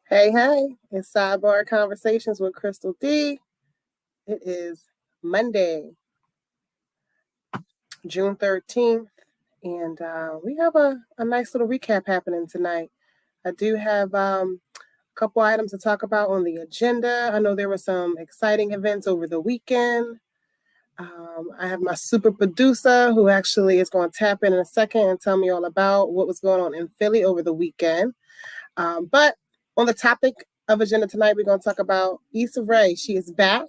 Hey, hey, it's Sidebar Conversations with Crystle D. It is Monday, June 13th, and we have a nice little recap happening tonight. I do have a couple items to talk about on the agenda. I know there were some exciting events over the weekend. I have my super producer who actually is going to tap in a second and tell me all about what was going on in Philly over the weekend. But on the topic of agenda tonight, we're going to talk about Issa Rae. She is back.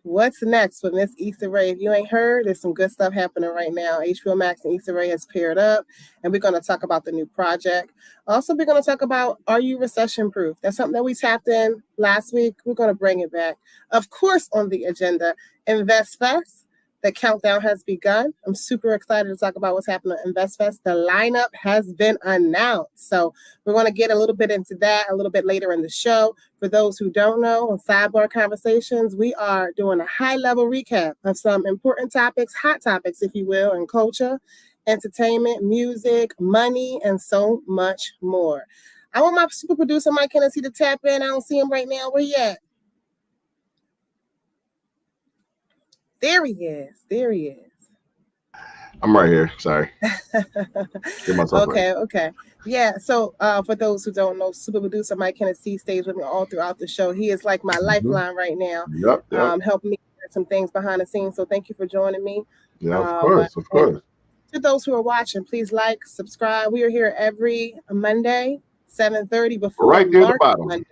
What's next with Miss Issa Rae? If you ain't heard, there's some good stuff happening right now. HBO Max and Issa Rae has paired up, and we're going to talk about the new project. Also, we're going to talk about Are You Recession Proof? That's something that we tapped in last week. We're going to bring it back. Of course, on the agenda, Invest Fest. The countdown has begun. I'm super excited to talk about what's happening at InvestFest. The lineup has been announced. So we're going to get a little bit into that a little bit later in the show. For those who don't know, on Sidebar Conversations, we are doing a high-level recap of some important topics, hot topics, if you will, in culture, entertainment, music, money, and so much more. I want my super producer, Mike Hennessy, to tap in. I don't see him right now. Where he at? There he is. There he is. I'm right here. Sorry. Okay. Yeah, so for those who don't know, super producer Mike Hennessy stays with me all throughout the show. He is like my lifeline right now, helping me with some things behind the scenes. So thank you for joining me. Yeah, of course. To those who are watching, please like, subscribe. We are here every Monday, 7:30 before right there Market at the bottom. Monday.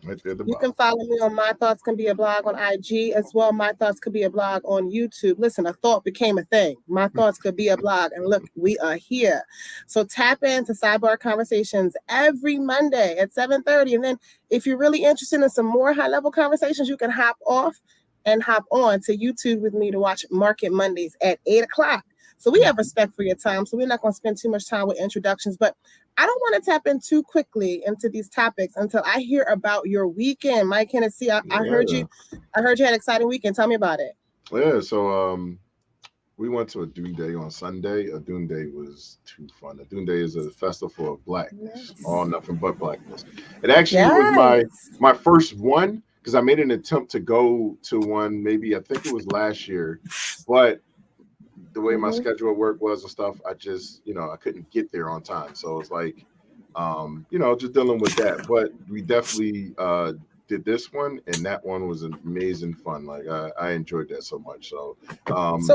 Right there at the You bottom. can follow me on My Thoughts Can Be a Blog on IG as well. My Thoughts Could Be a Blog on YouTube. Listen, a thought became a thing. My Thoughts Could Be a Blog. And look, we are here. So tap into Sidebar Conversations every Monday at 7:30. And then if you're really interested in some more high-level conversations, you can hop off and hop on to YouTube with me to watch Market Mondays at 8 o'clock. So we have respect for your time. So we're not going to spend too much time with introductions, but I don't want to tap in too quickly into these topics until I hear about your weekend. Mike Hennessy, I heard you had an exciting weekend. Tell me about it. Yeah, so we went to a Dune Day on Sunday. A Dune Day was too fun. A Dune Day is a festival of blackness, all nothing but blackness. It actually was my first one because I made an attempt to go to one maybe I think it was last year, but the way my schedule of work was and stuff, I just, I couldn't get there on time. So it's like, just dealing with that. But we definitely did this one, and that one was amazing fun. Like I enjoyed that so much. So,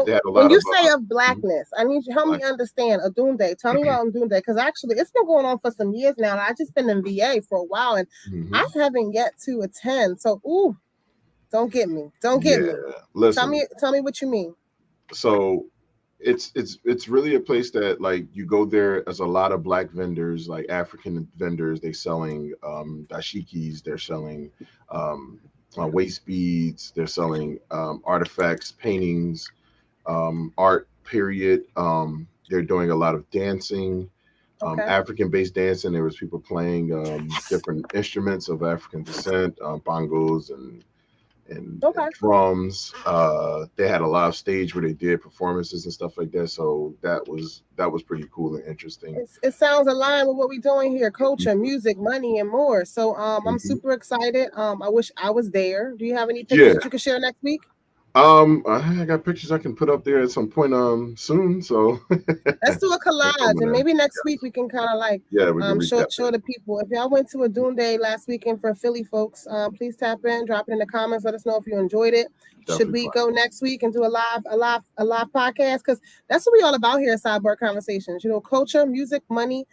they had a lot when you say of blackness, I need you help me understand a Dune Day. Tell me about Dune Day because actually it's been going on for some years now. I've just been in VA for a while, and I haven't yet to attend. So, don't get me. Listen, tell me what you mean. So it's really a place that like you go there as a lot of black vendors, like African vendors. They selling dashikis, they're selling waist beads, they're selling artifacts, paintings, art. Period. They're doing a lot of dancing, African-based dancing. There was people playing different instruments of African descent, bongos and drums. They had a live stage where they did performances and stuff like that. So that was pretty cool and interesting. It sounds aligned with what we're doing here: culture, music, money, and more. So I'm super excited. I wish I was there. Do you have any pictures that you can share next week? I got pictures I can put up there at some point soon. So let's do a collage, and maybe next week we can kind of like show the people. If y'all went to a Dune Day last weekend for Philly folks, please tap in, drop it in the comments, let us know if you enjoyed it. Definitely should we go next week and do a live podcast? Because that's what we all about here at Sidebar Conversations. Culture, music, money,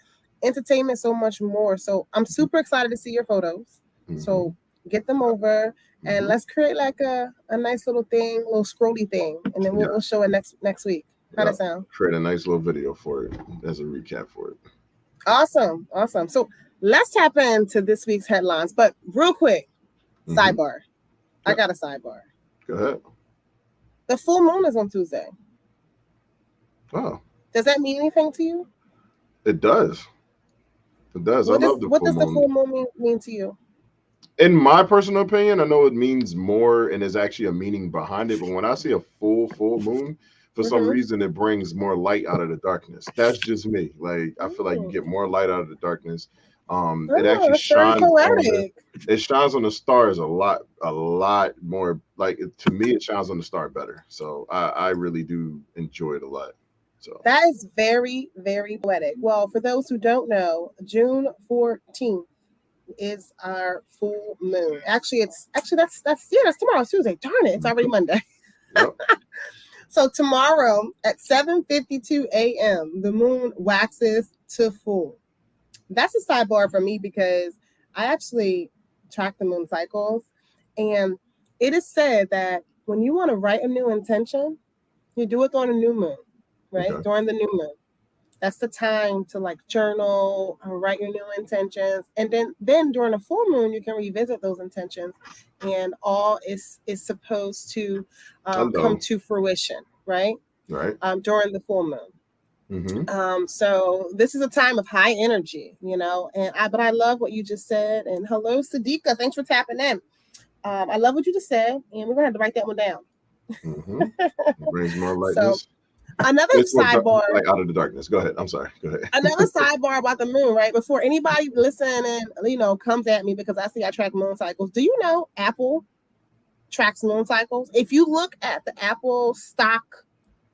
entertainment, so much more. So I'm super excited to see your photos. So get them over. And let's create like a nice little thing, little scrolly thing, and then we'll show it next week. How does that sound? Create a nice little video for it as a recap for it. Awesome. So let's tap into this week's headlines. But real quick, sidebar. I got a sidebar. Go ahead. The full moon is on Tuesday. Oh. Does that mean anything to you? It does. It does. What does the full moon mean to you? In my personal opinion, I know it means more and there's actually a meaning behind it. But when I see a full moon, for some reason, it brings more light out of the darkness. That's just me. Like, I feel like you get more light out of the darkness. It actually that's very poetic. It shines on the stars a lot more. Like to me, it shines on the star better. So I really do enjoy it a lot. So that is very, very poetic. Well, for those who don't know, June 14th is our full moon. Actually, that's tomorrow, Tuesday. Darn it, it's already Monday. Yep. So tomorrow at 7:52 a.m., the moon waxes to full. That's a sidebar for me because I actually track the moon cycles, and it is said that when you want to write a new intention, you do it on a new moon, right? Okay. During the new moon. That's the time to like journal or write your new intentions. And then during a full moon, you can revisit those intentions, and all is supposed to come to fruition, right? Right. During the full moon. Mm-hmm. So this is a time of high energy, but I love what you just said. And hello, Sadiqa. Thanks for tapping in. I love what you just said, and we're gonna have to write that one down. Mm-hmm. It brings more lightness. So, another sidebar, like out of the darkness. Go ahead. I'm sorry. Go ahead. Another sidebar about the moon, right? Before anybody listening, comes at me because I see I track moon cycles. Do you know Apple tracks moon cycles? If you look at the Apple stock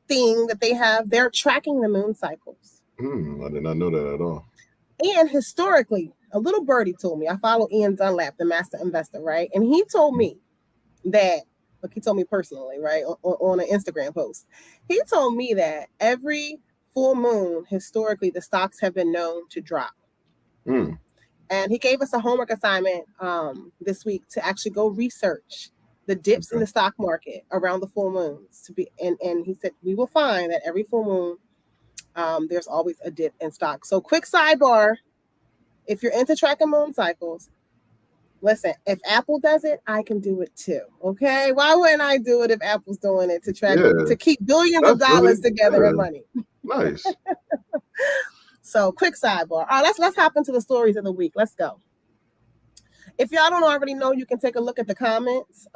thing that they have, they're tracking the moon cycles. I did not know that at all. And historically, a little birdie told me, I follow Ian Dunlap, the master investor, right? And he told me that, he told me personally, right, on an Instagram post. He told me that every full moon, historically, the stocks have been known to drop. And he gave us a homework assignment this week to actually go research the dips in the stock market around the full moons. And he said, we will find that every full moon, there's always a dip in stock. So quick sidebar, if you're into tracking moon cycles, listen, if Apple does it, I can do it too. Okay. Why wouldn't I do it if Apple's doing it to track to keep billions of dollars together in money? Nice. So quick sidebar. All right, let's hop into the stories of the week. Let's go. If y'all don't already know, you can take a look at the comments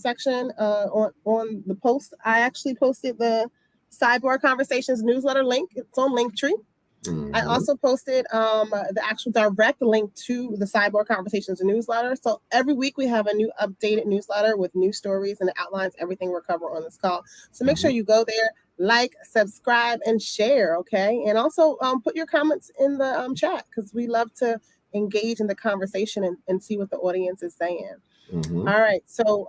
section on the post. I actually posted the Sidebar Conversations newsletter link. It's on Linktree. I also posted the actual direct link to the Sidebar Conversations newsletter. So every week we have a new updated newsletter with new stories, and it outlines everything we're covering on this call. So make sure you go there, like, subscribe, and share, okay? And also put your comments in the chat, because we love to engage in the conversation and see what the audience is saying. All right, so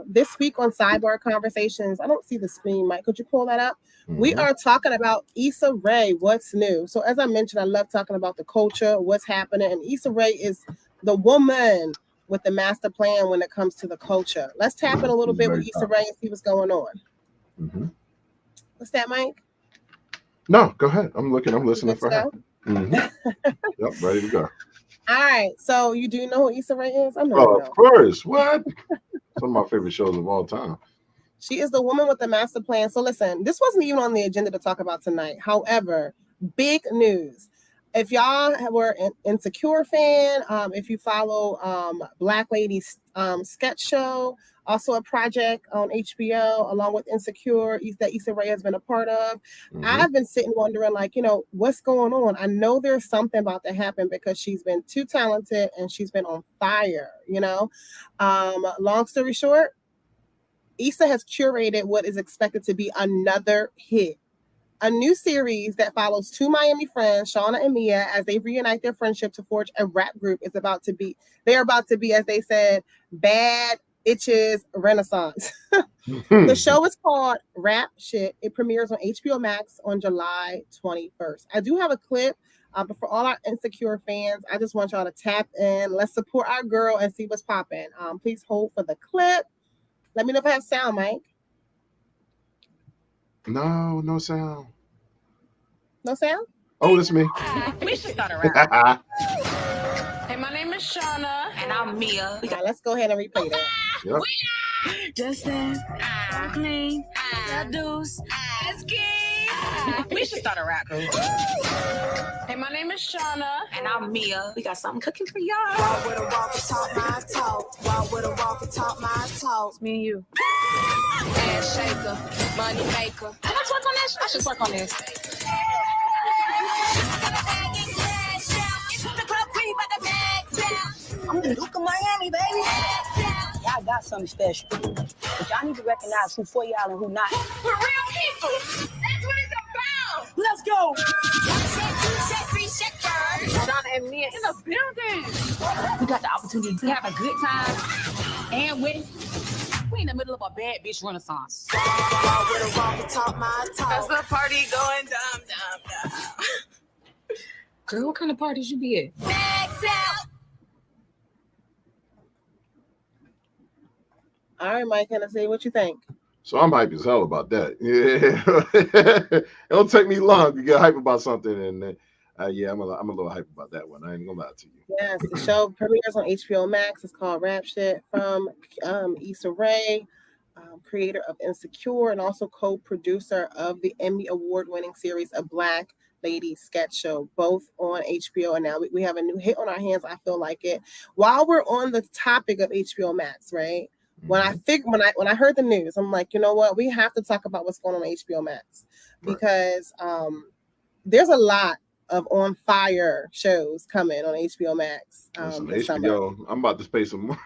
this week on Sidebar Conversations, I don't see the screen, Mike. Could you pull that up? We are talking about Issa Rae, what's new. So as I mentioned, I love talking about the culture, what's happening. And Issa Rae is the woman with the master plan when it comes to the culture. Let's tap in a little bit with Issa Rae and see what's going on. What's that, Mike? No, go ahead. I'm listening for her. Yep, ready to go. All right, so you do know who Issa Rae is? I know. Oh, of course. What? One of my favorite shows of all time. She is the woman with the master plan. So listen, this wasn't even on the agenda to talk about tonight. However, big news. If y'all were an Insecure fan, if you follow Black Lady's sketch show, also a project on HBO along with Insecure that Issa Rae has been a part of, I've been sitting wondering, what's going on? I know there's something about to happen because she's been too talented and she's been on fire, Long story short, Issa has curated what is expected to be another hit. A new series that follows two Miami friends, Shauna and Mia, as they reunite their friendship to forge a rap group they're about to be, as they said, Bad Itches Renaissance. The show is called Rap Shit. It premieres on HBO Max on July 21st. I do have a clip, but for all our Insecure fans, I just want y'all to tap in. Let's support our girl and see what's popping. Please hold for the clip. Let me know if I have sound, Mike. No sound. No sound? Oh, it's me. We should start a rap. Hey, my name is Shauna. And I'm Mia. Right, let's go ahead and replay that. Yep. Justin, clean, deuce, We should start a rap group. Hey, my name is Shauna. and I'm Mia. We got something cooking for y'all. Walk with a walk and talk my talk. Walk with a walk and talk my talk. Me and you. Ass shaker, money maker. Can I twerk on this? I should twerk on this. I'm the Duke of Miami, baby. Y'all got something special. But y'all need to recognize who for y'all and who not. We're real people. That's what it's about. Let's go. Donna and Mia in the building. We got the opportunity to have a good time and win. We in the middle of a bad bitch renaissance. Walk with a walk and talk my That's talk. the party going down. Girl, what kind of parties you be at? Max out. All right, Mike Hennessy, what you think? So I'm hype as hell about that. Yeah, it don't take me long to get hype about something, and yeah, I'm a little hype about that one. I ain't gonna lie to you. Yes, the show premieres on HBO Max. It's called Rap Shit from Issa Rae, creator of Insecure and also co-producer of the Emmy Award-winning series A Black Lady Sketch Show, both on HBO. And now we have a new hit on our hands. I feel like it. While we're on the topic of HBO Max, right? When I heard the news, I'm like, you know what? We have to talk about what's going on HBO Max because there's a lot of on fire shows coming on HBO Max. Listen, summer. HBO, I'm about to pay some money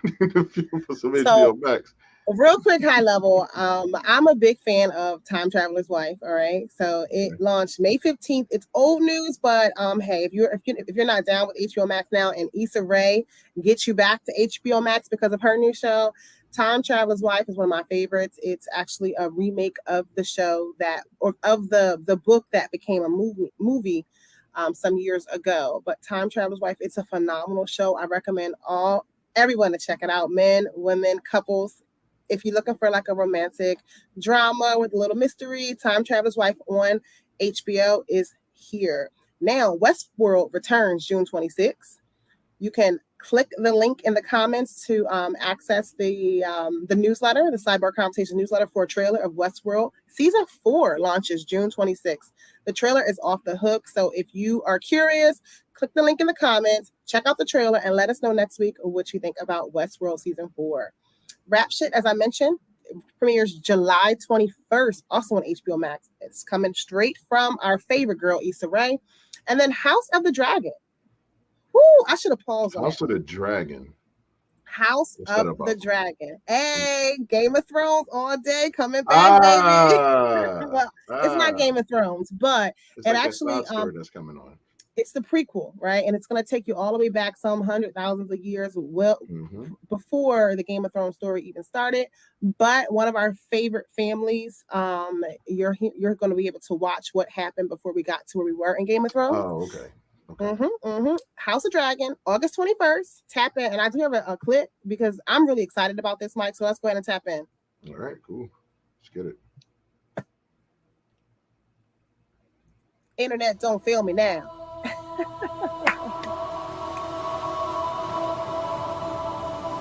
for some HBO Max. Real quick, high level. I'm a big fan of Time Traveler's Wife. All right, so it launched May 15th. It's old news, but hey, if you're not down with HBO Max now, and Issa Rae gets you back to HBO Max because of her new show, Time Traveler's Wife is one of my favorites. It's actually a remake of the show of the book that became a movie some years ago. But Time Traveler's Wife, it's a phenomenal show. I recommend everyone to check it out. Men, women, couples. If you're looking for like a romantic drama with a little mystery, Time Traveler's Wife on HBO is here. Now, Westworld returns June 26th. You can click the link in the comments to access the newsletter, the Sidebar Conversation newsletter for a trailer of Westworld. Season 4 launches June 26th. The trailer is off the hook. So if you are curious, click the link in the comments, check out the trailer, and let us know next week what you think about Westworld Season 4. Rap Shit, as I mentioned, premieres July 21st, also on HBO Max. It's coming straight from our favorite girl, Issa Rae. And then House of the Dragon. Woo, I should have paused on House of the Dragon. House of the Dragon. Hey, Game of Thrones all day coming back, baby. Well, it's not Game of Thrones, but it's it like actually story that's coming on. It's the prequel, right? And it's going to take you all the way back some thousands of years before the Game of Thrones story even started. But one of our favorite families, you're going to be able to watch what happened before we got to where we were in Game of Thrones. Oh, okay. House of Dragon, August 21st. Tap in. And I do have a clip because I'm really excited about this, Mike. So let's go ahead and tap in. All right, cool. Let's get it. Internet, don't fail me now.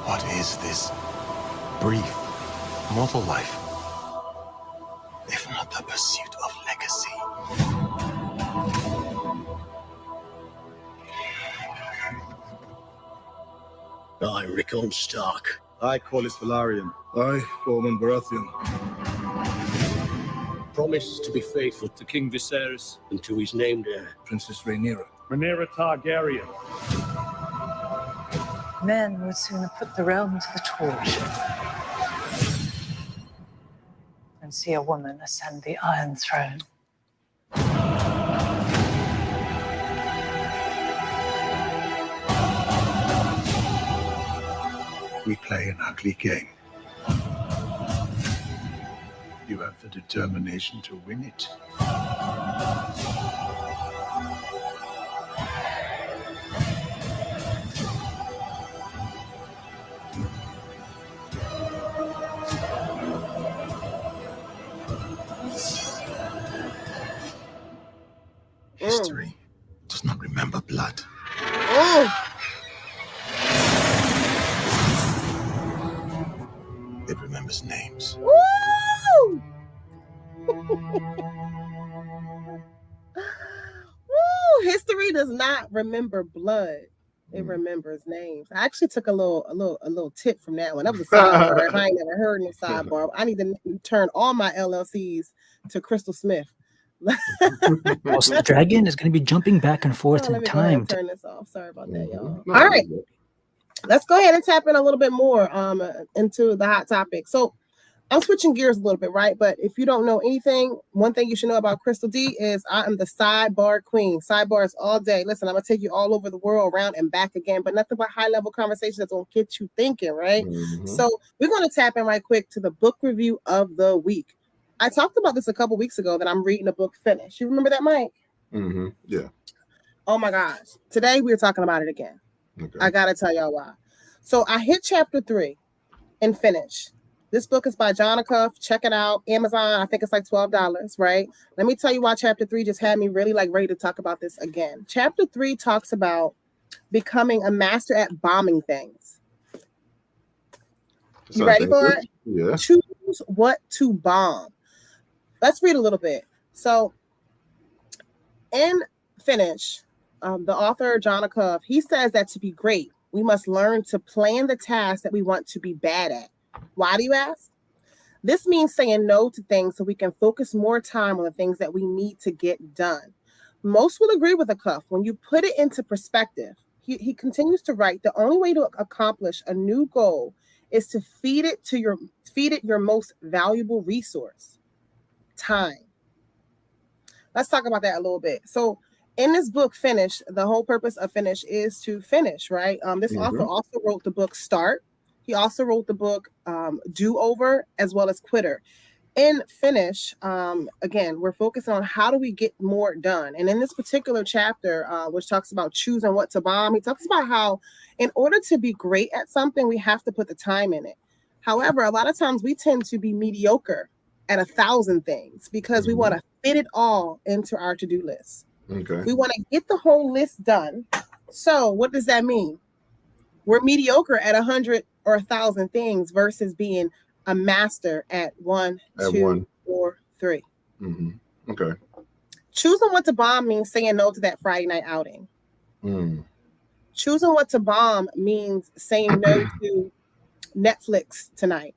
What is this brief mortal life, if not the pursuit of legacy? I'm Rickon Stark. I, Corlys Velaryon. I, Ormond Baratheon. Promise to be faithful to King Viserys and to his named heir, Princess Rhaenyra. Rhaenyra Targaryen. Men would sooner put the realm to the torch than see a woman ascend the Iron Throne. We play an ugly game. You have the determination to win it. History does not remember blood. It remembers names. Woo! History does not remember blood. It remembers names. I actually took a little tip from that one. That was a sidebar. If I ain't never heard no sidebar, I need to turn all my LLCs to Crystal Smith. Also, the dragon is going to be jumping back and forth in Let me time. turn this off. Sorry about that, y'all. All right. let's go ahead and tap in a little bit more into the hot topic. So I'm switching gears a little bit, right? But if you don't know anything, one thing you should know about Crystle D is I am the sidebar queen. Sidebars all day. Listen, I'm going to take you all over the world, around and back again, but nothing but high-level conversations that's going to get you thinking, right? Mm-hmm. So we're going to tap in right quick to the book review of the week. I talked about this a couple weeks ago that I'm reading a book finished. You remember that, Mike? Mm-hmm. Yeah. Oh, my gosh. Today, we're talking about it again. Okay. I got to tell y'all why. So I hit chapter 3 and finished. This book is by John Acuff. Check it out. Amazon, I think it's like $12, right? Let me tell you why chapter 3 just had me really like ready to talk about this again. Chapter 3 talks about becoming a master at bombing things. You ready for it? Yeah. Choose what to bomb. Let's read a little bit. So in Finish, the author, John Acuff, he says that to be great, we must learn to plan the tasks that we want to be bad at. Why do you ask? This means saying no to things so we can focus more time on the things that we need to get done. Most will agree with Acuff. When you put it into perspective, he continues to write, the only way to accomplish a new goal is to feed it your most valuable resource, time. Let's talk about that a little bit. So in this book, Finish, the whole purpose of Finish is to finish, right? This author also wrote the book Start. He also wrote the book Do Over, as well as Quitter. In Finish, again, we're focusing on how do we get more done. And in this particular chapter, which talks about choosing what to bomb, he talks about how in order to be great at something, we have to put the time in it. However, a lot of times we tend to be mediocre at 1,000 things because we want to fit it all into our to-do list. Okay. We want to get the whole list done. So what does that mean? We're mediocre at 100 or 1,000 things versus being a master at 1, 2, or 3. Mm-hmm. Okay. Choosing what to bomb means saying no to that Friday night outing. Choosing what to bomb means saying no to Netflix tonight.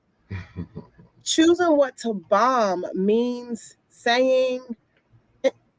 Choosing what to bomb means saying,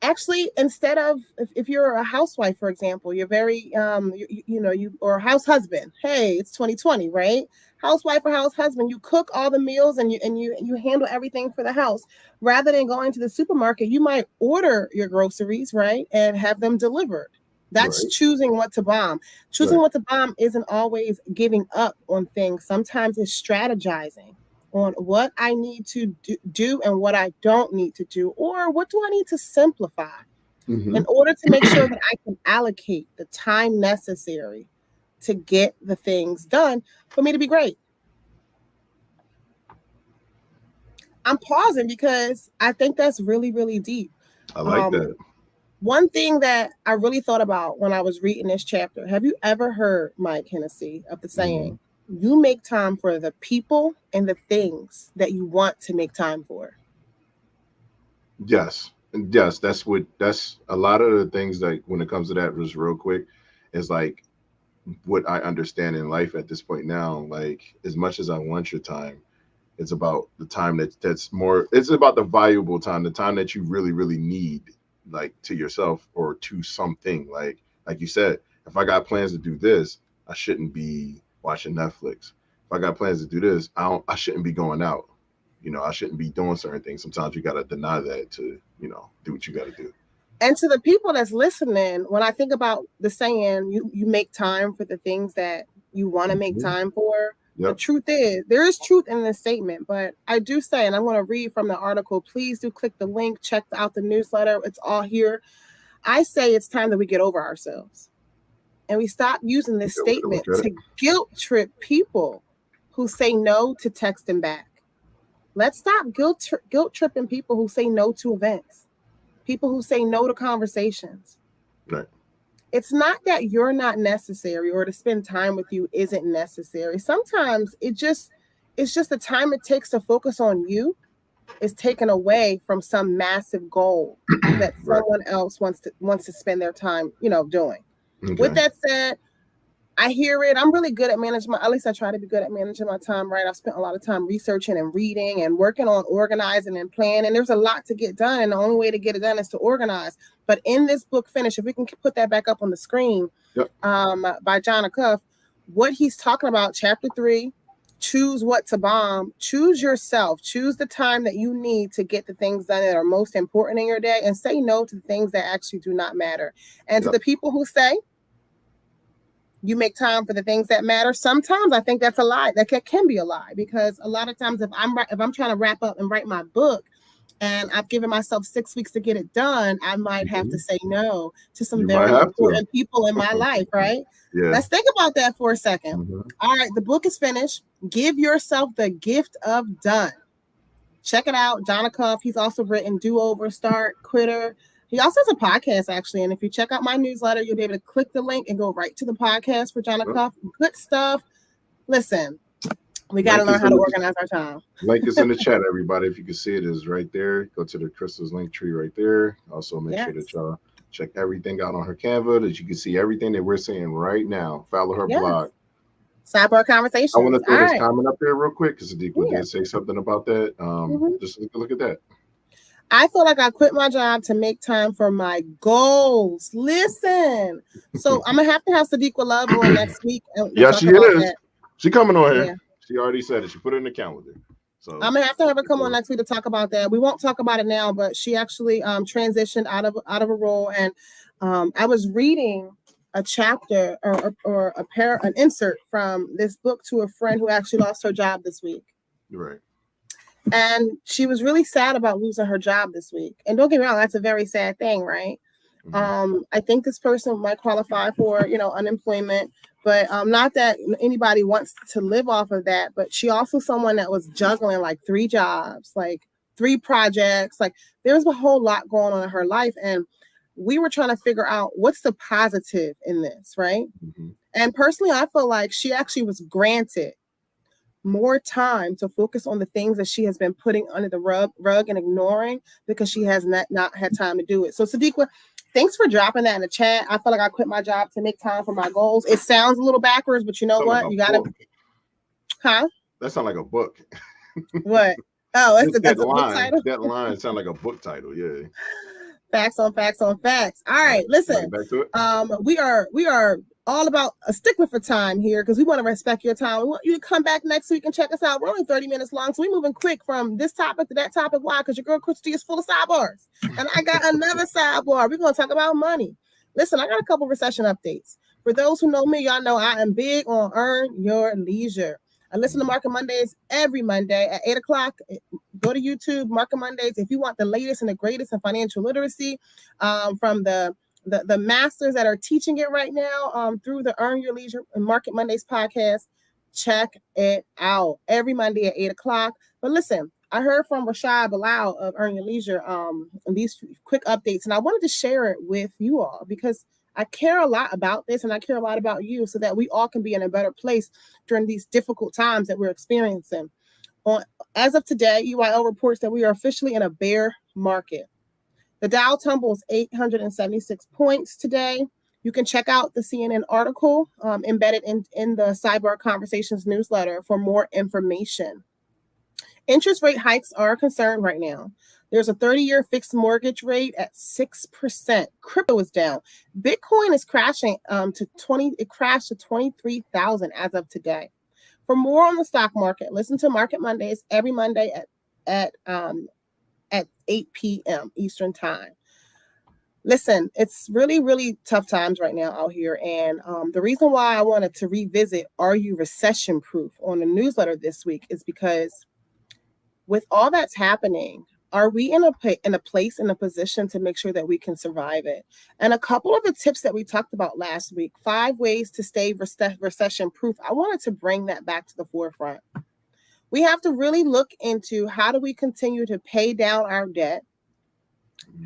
actually, instead of, if you're a housewife, for example, you're very, or a house husband. Hey, it's 2020, right? Housewife or house husband, you cook all the meals and you handle everything for the house. Rather than going to the supermarket, you might order your groceries, right, and have them delivered. That's choosing what to bomb. Choosing what to bomb isn't always giving up on things. Sometimes it's strategizing on what I need to do and what I don't need to do, or what do I need to simplify in order to make sure that I can allocate the time necessary to get the things done for me to be great. I'm pausing because I think that's really, really deep. I like that. One thing that I really thought about when I was reading this chapter, have you ever heard, Mike Hennessy, of the saying, you make time for the people and the things that you want to make time for? Yes. Yes. That's a lot of the things, like when it comes to that, just real quick, is like what I understand in life at this point now. Like, as much as I want your time, it's about the time that's more, it's about the valuable time, the time that you really, really need, like to yourself or to something. Like you said, if I got plans to do this, I shouldn't be watching Netflix. If I got plans to do this, I shouldn't be going out. I shouldn't be doing certain things. Sometimes you got to deny that to, do what you got to do. And to the people that's listening, when I think about the saying, you make time for the things that you want to make time for, the truth is, there is truth in this statement, but I do say, and I'm going to read from the article, please do click the link, check out the newsletter. It's all here. I say it's time that we get over ourselves and we stop using this statement to guilt trip people who say no to texting back. Let's stop guilt tripping people who say no to events, people who say no to conversations. Right. It's not that you're not necessary or to spend time with you isn't necessary. Sometimes it's just the time it takes to focus on you is taken away from some massive goal that someone else wants to spend their time, doing. Okay. With that said, I hear it. I'm really good at managing at least I try to be good at managing my time, right? I've spent a lot of time researching and reading and working on organizing and planning. There's a lot to get done, and the only way to get it done is to organize. But in this book, Finish, if we can put that back up on the screen, by John Acuff, what he's talking about, chapter 3, choose what to bomb, choose yourself, choose the time that you need to get the things done that are most important in your day, and say no to the things that actually do not matter. And to the people who say you make time for the things that matter, sometimes I think that's a lie. That can be a lie, because a lot of times if I'm trying to wrap up and write my book and I've given myself 6 weeks to get it done, I might have to say no to some very important people in my life, right? Yeah. Let's think about that for a second. All right, the book is finished. Give yourself the gift of done. Check it out. John Cuff. He's also written Do Over, Start, Quitter. He also has a podcast, actually. And if you check out my newsletter, you'll be able to click the link and go right to the podcast for John Cuff. Good stuff. Listen, we got to learn how to organize our time. Link is in the chat, everybody. If you can see it, is right there. Go to the Crystle's link tree right there. Also, make sure that y'all check everything out on her Canva, that you can see everything that we're saying right now. Follow her blog. Sidebar Conversations. I want to throw this comment up there real quick because Sadiqa did say something about that. Just look at that. I feel like I quit my job to make time for my goals. Listen, so I'm gonna have Sadiqa Love on next week. Yeah, she is. She coming on here. Yeah. She already said it. She put it in the calendar. So I'm gonna have to have her come on next week to talk about that. We won't talk about it now, but she actually transitioned out of a role, and I was reading a chapter or an insert from this book to a friend who actually lost her job this week. Right. And she was really sad about losing her job this week. And don't get me wrong, that's a very sad thing, right? I think this person might qualify for, unemployment, but not that anybody wants to live off of that. But she also someone that was juggling like 3 jobs, like 3 projects. Like there was a whole lot going on in her life. And we were trying to figure out what's the positive in this, right? And personally, I feel like she actually was granted more time to focus on the things that she has been putting under the rug and ignoring because she has not had time to do it. So Sadiqa, thanks for dropping that in the chat. I feel like I quit my job to make time for my goals. It sounds a little backwards, but you know what? You gotta, That sounds like a book. What? Oh, that's a book title. That line sounds like a book title. Yeah. Facts on facts on facts. All right, listen. Back to it. We are all about a stickler for time here because we want to respect your time. We want you to come back next week and check us out. We're only 30 minutes long, so we're moving quick from this topic to that topic. Why? Because your girl Crystle D is full of sidebars, and I got another sidebar. We're going to talk about money. Listen, I got a couple recession updates. For those who know me, y'all know I am big on earn your leisure. I listen to Market Mondays every Monday at 8 o'clock. Go to YouTube, Market Mondays. If you want the latest and the greatest in financial literacy from the masters that are teaching it right now through the Earn Your Leisure and Market Mondays podcast, check it out every Monday at 8 o'clock. But listen, I heard from Rashad Bilal of Earn Your Leisure these quick updates, and I wanted to share it with you all because I care a lot about this and I care a lot about you so that we all can be in a better place during these difficult times that we're experiencing. As of today, UIL reports that we are officially in a bear market. The Dow tumbles 876 points today. You can check out the CNN article embedded in the Sidebar Conversations newsletter for more information. Interest rate hikes are a concern right now. There's a 30-year fixed mortgage rate at 6%. Crypto is down. Bitcoin is crashing It crashed to 23,000 as of today. For more on the stock market, listen to Market Mondays every Monday at 8 p.m. Eastern time. Listen, it's really, really tough times right now out here. And the reason why I wanted to revisit Are You Recession Proof on the newsletter this week is because with all that's happening, are we in a position to make sure that we can survive it? And a couple of the tips that we talked about last week, 5 ways to stay recession proof, I wanted to bring that back to the forefront. We have to really look into how do we continue to pay down our debt?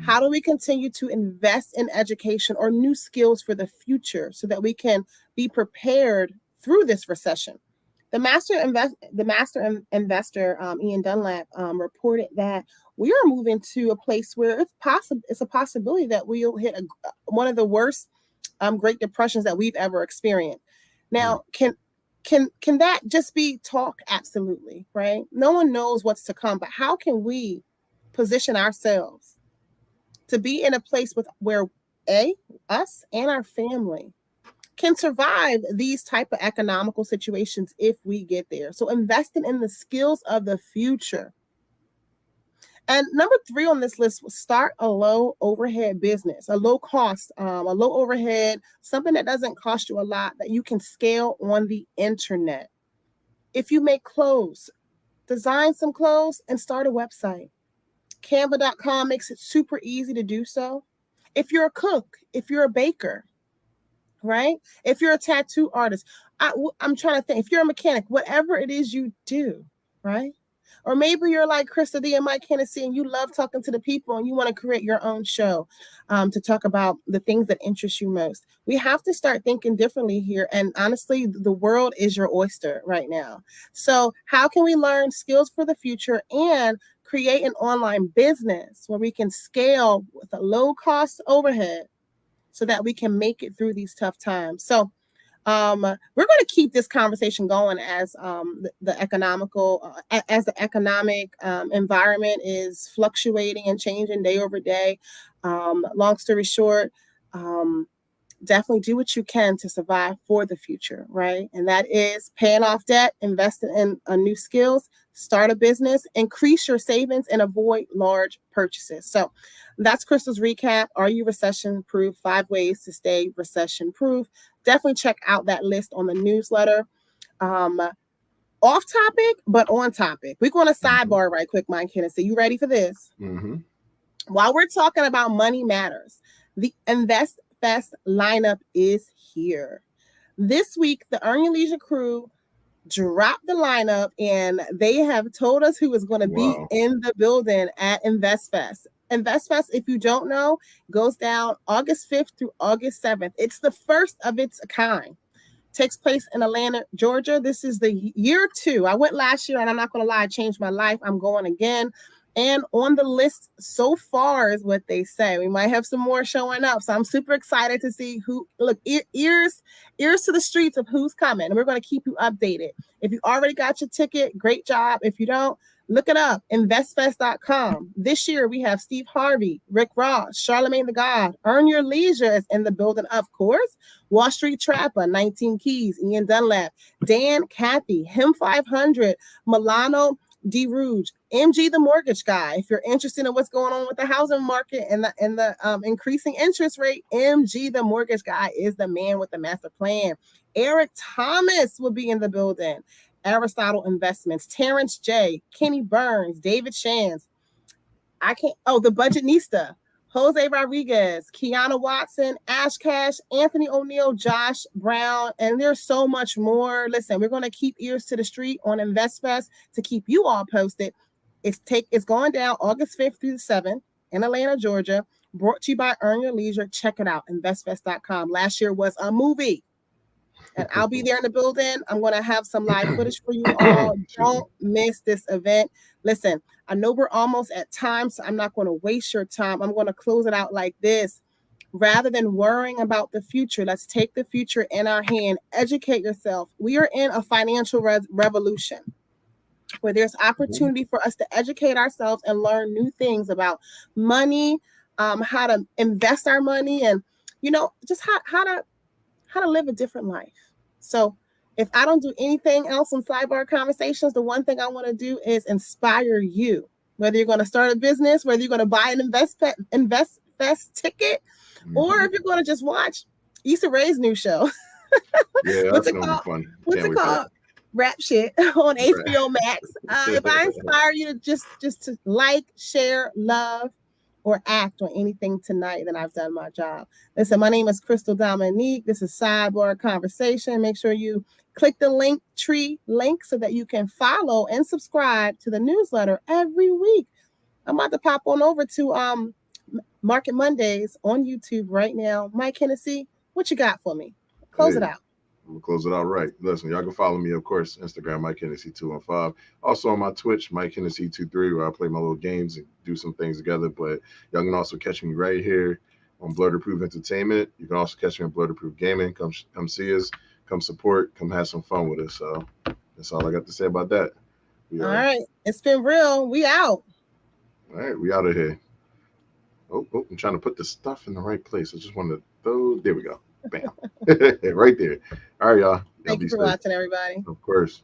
How do we continue to invest in education or new skills for the future so that we can be prepared through this recession? The master investor, Ian Dunlap, reported that we are moving to a place where it's a possibility that we'll hit one of the worst Great Depressions that we've ever experienced. Now, can that just be talk? Absolutely, right? No one knows what's to come, but how can we position ourselves to be in a place where us and our family can survive these type of economical situations if we get there. So investing in the skills of the future. And number 3 on this list was start a low overhead business, a low cost, a low overhead, something that doesn't cost you a lot that you can scale on the internet. If you make clothes, design some clothes and start a website. Canva.com makes it super easy to do so. If you're a cook, if you're a baker, right? If you're a tattoo artist, I'm trying to think, if you're a mechanic, whatever it is you do, right? Or maybe you're like Crystle D and Mike Hennessy and you love talking to the people and you want to create your own show to talk about the things that interest you most. We have to start thinking differently here. And honestly, the world is your oyster right now. So how can we learn skills for the future and create an online business where we can scale with a low cost overhead so that we can make it through these tough times? So we're going to keep this conversation going as the economic environment is fluctuating and changing day over day. Long story short, definitely do what you can to survive for the future, right? And that is paying off debt, investing in new skills, start a business, increase your savings, and avoid large purchases. So that's Crystle's recap. Are you recession proof? 5 ways to stay recession proof. Definitely check out that list on the newsletter. Off topic, but on topic. We're going to sidebar right quick, Mike Hennessy. You ready for this? Mm-hmm. While we're talking about money matters, the Invest Fest lineup is here. This week, the Earn Your Leisure crew dropped the lineup and they have told us who is going to be in the building at Invest Fest. Invest Fest, if you don't know, goes down August 5th through August 7th. It's the first of its kind. Takes place in Atlanta, Georgia. This is the year 2. I went last year and I'm not going to lie, it changed my life. I'm going again. And on the list so far is what they say. We might have some more showing up. So I'm super excited to see who, look, ears to the streets of who's coming. And we're going to keep you updated. If you already got your ticket, great job. If you don't, look it up, investfest.com. This year we have Steve Harvey, Rick Ross, Charlemagne the God. Earn Your Leisure is in the building, of course. Wall Street Trapper, 19 Keys, Ian Dunlap, Dan Cathy, Him 500, Milano D. Rouge, MG the Mortgage Guy. If you're interested in what's going on with the housing market and the increasing interest rate, MG the Mortgage Guy is the man with the master plan. Eric Thomas will be in the building. Aristotle Investments, Terrence J, Kenny Burns, David Shands. The Budgetnista, Jose Rodriguez, Kiana Watson, Ash Cash, Anthony O'Neill, Josh Brown, and there's so much more. Listen, we're going to keep ears to the street on InvestFest to keep you all posted. It's going down August 5th through the 7th in Atlanta, Georgia. Brought to you by Earn Your Leisure. Check it out, investfest.com. Last year was a movie. And I'll be there in the building. I'm going to have some live footage for you all. Don't miss this event. Listen, I know we're almost at time, so I'm not going to waste your time. I'm going to close it out like this. Rather than worrying about the future, let's take the future in our hand. Educate yourself. We are in a financial revolution where there's opportunity for us to educate ourselves and learn new things about money, how to invest our money, and, just how to live a different life. So if I don't do anything else in Sidebar Conversations, the one thing I want to do is inspire you. Whether you're going to start a business, whether you're going to buy an Invest Fest ticket, or if you're going to just watch Issa Rae's new show. Yeah, that's going to be fun. What's it called? Rap Shit on HBO Max. If I inspire you to just to like, share, love, or act on anything tonight, then I've done my job. Listen, my name is Crystle Dominique. This is Sidebar Conversation. Make sure you click the Linktree link so that you can follow and subscribe to the newsletter every week. I'm about to pop on over to Market Mondays on YouTube right now. Mike Hennessy, what you got for me? Close it out. I'm gonna close it out right. Listen, y'all can follow me, of course, Instagram, Mike Hennessy 215. Also on my Twitch, Mike Hennessy 23, where I play my little games and do some things together. But y'all can also catch me right here on Blurterproof Entertainment. You can also catch me on Blurterproof Gaming. Come see us, come support, come have some fun with us. So that's all I got to say about that. All right, it's been real. We out. All right, we out of here. Oh, I'm trying to put the stuff in the right place. I just wanted to, there we go. Bam. Right there. All right, y'all. Thank you for watching, everybody. Of course.